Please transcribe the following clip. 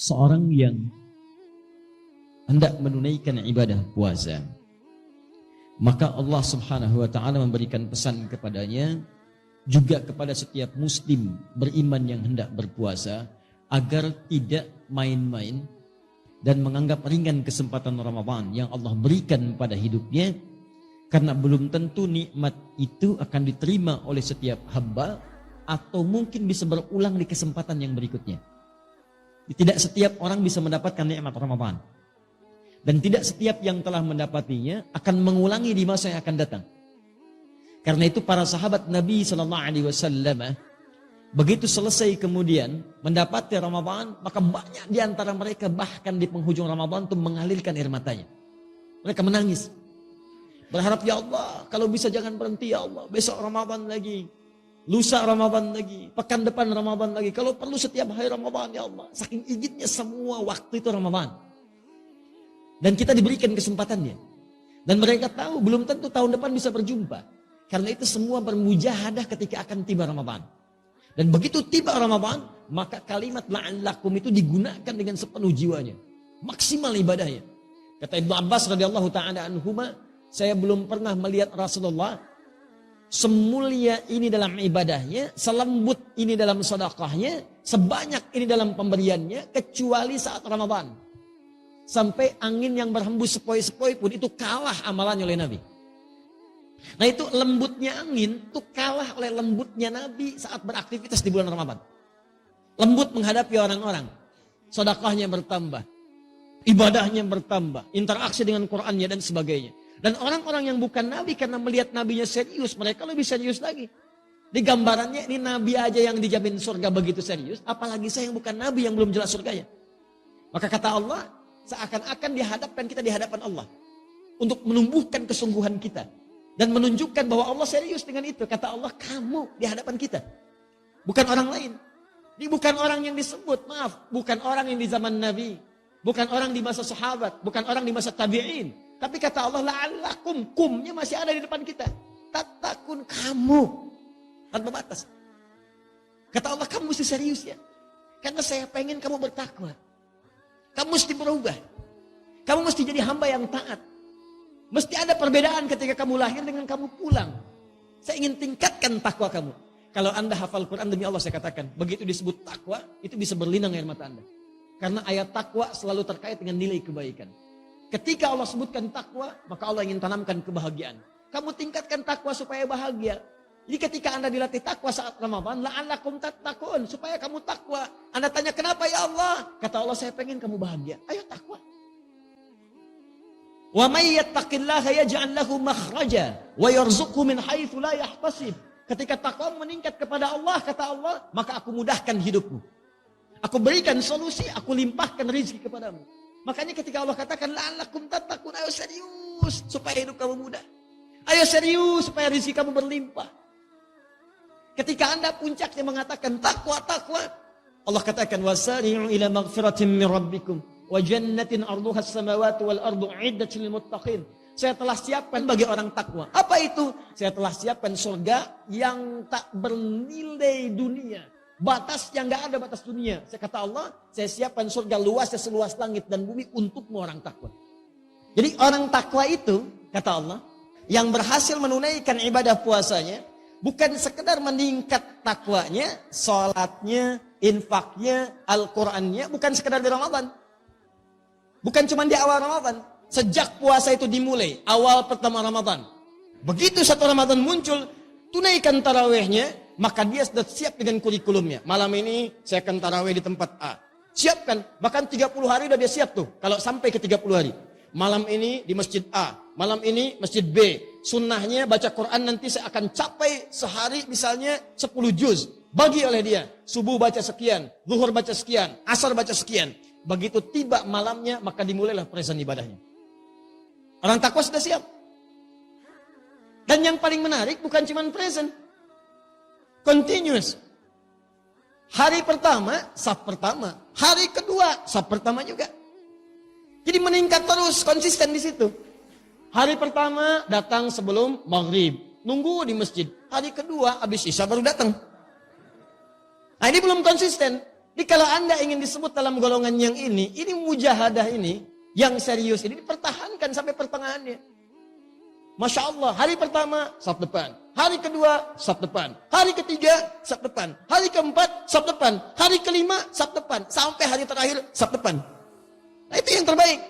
seorang yang hendak menunaikan ibadah puasa, maka Allah Subhanahu wa taala memberikan pesan kepadanya, juga kepada setiap muslim beriman yang hendak berpuasa, agar tidak main-main dan menganggap ringan kesempatan Ramadan yang Allah berikan pada hidupnya, karena belum tentu nikmat itu akan diterima oleh setiap hamba, atau mungkin bisa berulang di kesempatan yang berikutnya. Tidak setiap orang bisa mendapatkan nikmat Ramadan, dan tidak setiap yang telah mendapatinya akan mengulangi di masa yang akan datang. Karena itu para sahabat Nabi SAW, begitu selesai kemudian mendapati Ramadan, maka banyak di antara mereka bahkan di penghujung Ramadan itu mengalirkan air matanya. Mereka menangis, berharap, ya Allah, kalau bisa jangan berhenti ya Allah, besok Ramadan lagi, lusa Ramadan lagi, pekan depan Ramadan lagi, kalau perlu setiap hari Ramadan ya Allah. Saking inginnya semua waktu itu Ramadan. Dan kita diberikan kesempatannya. Dan mereka tahu belum tentu tahun depan bisa berjumpa. Karena itu semua bermujahadah ketika akan tiba Ramadan. Dan begitu tiba Ramadan, maka kalimat la'allakum itu digunakan dengan sepenuh jiwanya. Maksimal ibadahnya. Kata Ibnu Abbas radhiyallahu ta'ala anhuma, saya belum pernah melihat Rasulullah semulia ini dalam ibadahnya, selembut ini dalam sedekahnya, sebanyak ini dalam pemberiannya, kecuali saat Ramadan. Sampai angin yang berhembus sepoi-sepoi pun itu kalah amalannya oleh Nabi. Nah itu lembutnya angin itu kalah oleh lembutnya Nabi saat beraktivitas di bulan Ramadan. Lembut menghadapi orang-orang, sedekahnya bertambah, ibadahnya bertambah, interaksi dengan Qur'annya dan sebagainya. Dan orang-orang yang bukan Nabi karena melihat Nabinya serius, mereka lebih serius lagi. Di gambarannya ini Nabi aja yang dijamin surga begitu serius, apalagi saya yang bukan Nabi yang belum jelas surganya. Maka kata Allah, seakan-akan dihadapkan kita di hadapan Allah untuk menumbuhkan kesungguhan kita dan menunjukkan bahwa Allah serius dengan itu. Kata Allah, kamu di hadapan kita, bukan orang lain. Ini bukan orang yang disebut, maaf, bukan orang yang di zaman Nabi, bukan orang di masa sahabat, bukan orang di masa tabi'in. Tapi kata Allah, la'allakum, kumnya masih ada di depan kita. Tatakun, kamu, tanpa batas. Kata Allah, kamu mesti serius ya, karena saya pengen kamu bertakwa. Kamu mesti berubah. Kamu mesti jadi hamba yang taat. Mesti ada perbedaan ketika kamu lahir dengan kamu pulang. Saya ingin tingkatkan takwa kamu. Kalau Anda hafal Quran, demi Allah saya katakan, begitu disebut takwa, itu bisa berlinang air mata Anda. Karena ayat takwa selalu terkait dengan nilai kebaikan. Ketika Allah sebutkan takwa, maka Allah ingin tanamkan kebahagiaan. Kamu tingkatkan takwa supaya bahagia. Jadi ketika Anda dilatih takwa saat Ramadan, la'allakum tattaqun, supaya kamu takwa. Anda tanya, kenapa ya Allah? Kata Allah, saya pengen kamu bahagia. Ayo takwa. Wa may yattaqillaha yaj'al lahu makhraja wa yarzuqhu min haitsu la yahtasib. Ketika takwa meningkat kepada Allah, kata Allah, maka aku mudahkan hidupmu. Aku berikan solusi, aku limpahkan rezeki kepadamu. Makanya ketika Allah katakan la'allakum tattaqun, ayo serius supaya hidup kamu mudah. Ayo serius supaya rezeki kamu berlimpah. Ketika Anda puncaknya mengatakan takwa, Allah katakan wasari'u ila maghfiratin min rabbikum wa jannatin 'arduha as-samawati wal ardu 'iddat lil muttaqin. Saya telah siapkan bagi orang takwa. Apa itu? Saya telah siapkan surga yang tak bernilai dunia. Batasnya enggak ada batas dunia. Saya kata Allah, saya siapkan surga luasnya seluas langit dan bumi untukmu orang takwa. Jadi orang takwa itu, kata Allah, yang berhasil menunaikan ibadah puasanya, bukan sekedar meningkat takwanya, sholatnya, infaknya, Al-Qurannya, bukan sekedar di Ramadan. Bukan cuma di awal Ramadan. Sejak puasa itu dimulai, awal pertama Ramadan. Begitu satu Ramadan muncul, tunaikan tarawihnya, maka dia sudah siap dengan kurikulumnya. Malam ini saya akan tarawih di tempat A. Siapkan, bahkan 30 hari sudah dia siap tuh, kalau sampai ke 30 hari. Malam ini di masjid A, malam ini masjid B. Sunnahnya baca Quran nanti saya akan capai sehari misalnya 10 juz. Bagi oleh dia, subuh baca sekian, zuhur baca sekian, asar baca sekian. Begitu tiba malamnya, maka dimulailah present ibadahnya. Orang takwa sudah siap. Dan yang paling menarik bukan cuma present, continuous. Hari pertama, saf pertama. Hari kedua, saf pertama juga. Jadi meningkat terus, konsisten di situ. Hari pertama datang sebelum maghrib, nunggu di masjid. Hari kedua habis isya baru datang. Nah ini belum konsisten. Jadi kalau Anda ingin disebut dalam golongan yang ini mujahadah ini, yang serius ini dipertahankan sampai pertengahannya. Masya Allah, hari pertama, saf depan. Hari kedua, saf depan. Hari ketiga, saf depan. Hari keempat, saf depan. Hari kelima, saf depan. Sampai hari terakhir, saf depan. Nah, itu yang terbaik.